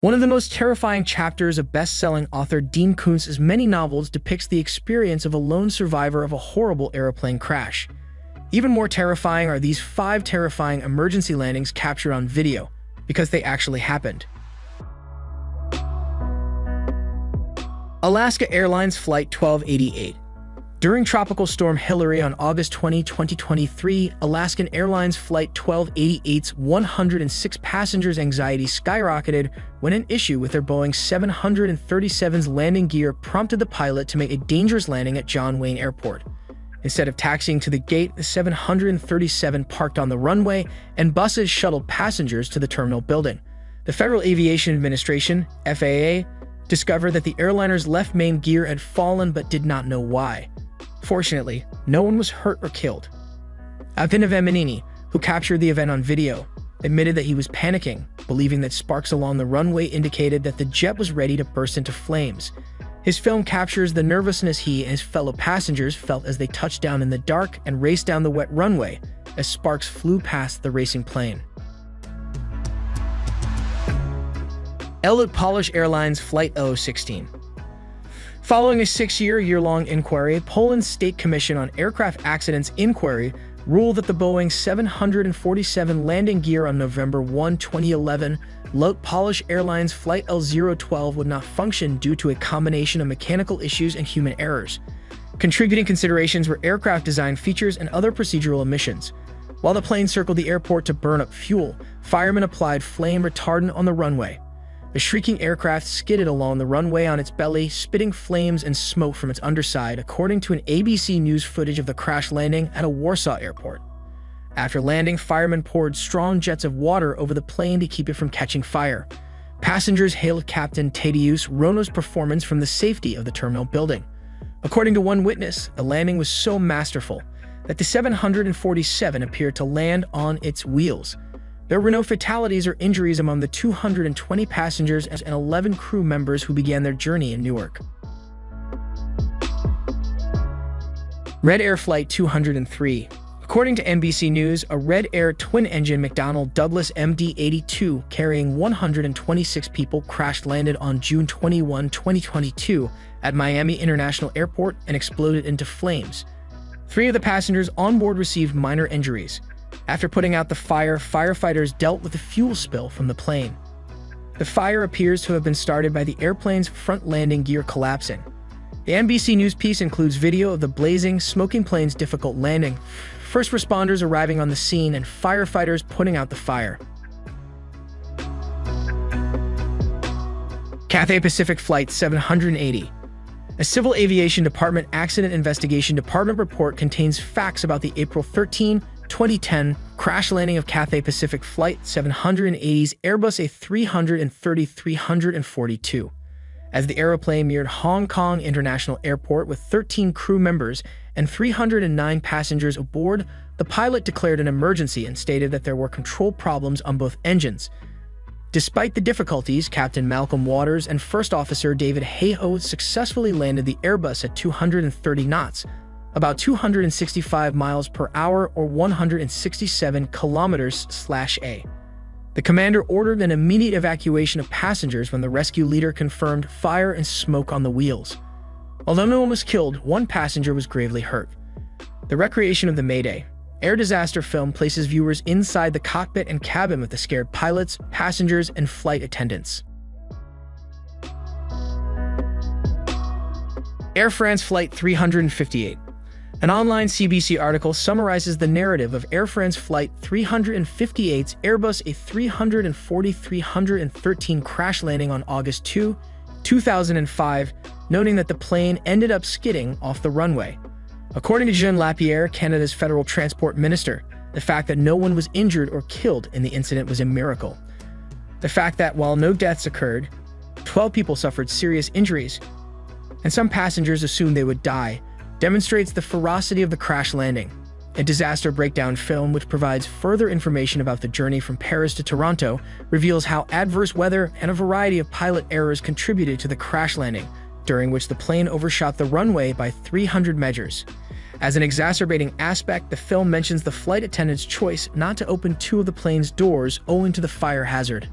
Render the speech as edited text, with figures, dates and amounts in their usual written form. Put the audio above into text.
One of the most terrifying chapters of best-selling author Dean Koontz's many novels depicts the experience of a lone survivor of a horrible airplane crash. Even more terrifying are these 5 terrifying emergency landings captured on video, because they actually happened. Alaska Airlines Flight 1288. During Tropical Storm Hilary on August 20, 2023, Alaskan Airlines Flight 1288's 106 passengers' anxiety skyrocketed when an issue with their Boeing 737's landing gear prompted the pilot to make a dangerous landing at John Wayne Airport. Instead of taxiing to the gate, the 737 parked on the runway, and buses shuttled passengers to the terminal building. The Federal Aviation Administration, FAA, discovered that the airliner's left main gear had fallen but did not know why. Fortunately, no one was hurt or killed. Avinav Emanini, who captured the event on video, admitted that he was panicking, believing that sparks along the runway indicated that the jet was ready to burst into flames. His film captures the nervousness he and his fellow passengers felt as they touched down in the dark and raced down the wet runway as sparks flew past the racing plane. Polish Airlines Flight 0016. Following a 6-year-long inquiry, Poland's State Commission on Aircraft Accidents Inquiry ruled that the Boeing 747 landing gear on November 1, 2011, Polish Airlines Flight L012 would not function due to a combination of mechanical issues and human errors. Contributing considerations were aircraft design features and other procedural omissions. While the plane circled the airport to burn up fuel, firemen applied flame retardant on the runway. The shrieking aircraft skidded along the runway on its belly, spitting flames and smoke from its underside, according to an ABC News footage of the crash landing at a Warsaw airport. After landing, firemen poured strong jets of water over the plane to keep it from catching fire. Passengers hailed Captain Tadeusz Rono's performance from the safety of the terminal building. According to one witness, the landing was so masterful that the 747 appeared to land on its wheels. There were no fatalities or injuries among the 220 passengers and 11 crew members who began their journey in Newark. Red Air Flight 203. According to NBC News, a Red Air twin-engine McDonnell Douglas MD-82 carrying 126 people crash-landed on June 21, 2022 at Miami International Airport and exploded into flames. 3 of the passengers on board received minor injuries. After putting out the fire, firefighters dealt with the fuel spill from the plane. The fire appears to have been started by the airplane's front landing gear collapsing. The NBC News piece includes video of the blazing, smoking plane's difficult landing, first responders arriving on the scene, and firefighters putting out the fire. Cathay Pacific Flight 780. A Civil Aviation Department Accident Investigation Department report contains facts about the April 13, 2010 crash landing of Cathay Pacific Flight 780's Airbus A330-342. As the aeroplane neared Hong Kong International Airport with 13 crew members and 309 passengers aboard, the pilot declared an emergency and stated that there were control problems on both engines. Despite the difficulties, Captain Malcolm Waters and First Officer David Hayhoe successfully landed the Airbus at 230 knots, about 265 miles per hour or 167 kilometers/a. The commander ordered an immediate evacuation of passengers when the rescue leader confirmed fire and smoke on the wheels. Although no one was killed, one passenger was gravely hurt. The recreation of the Mayday air disaster film places viewers inside the cockpit and cabin with the scared pilots, passengers, and flight attendants. Air France Flight 358. An online CBC article summarizes the narrative of Air France Flight 358's Airbus A340-313 crash landing on August 2, 2005, noting that the plane ended up skidding off the runway. According to Jean Lapierre, Canada's federal transport minister, the fact that no one was injured or killed in the incident was a miracle. The fact that while no deaths occurred, 12 people suffered serious injuries, and some passengers assumed they would die, demonstrates the ferocity of the crash landing. A disaster breakdown film, which provides further information about the journey from Paris to Toronto, reveals how adverse weather and a variety of pilot errors contributed to the crash landing, during which the plane overshot the runway by 300 meters. As an exacerbating aspect, the film mentions the flight attendant's choice not to open 2 of the plane's doors owing to the fire hazard.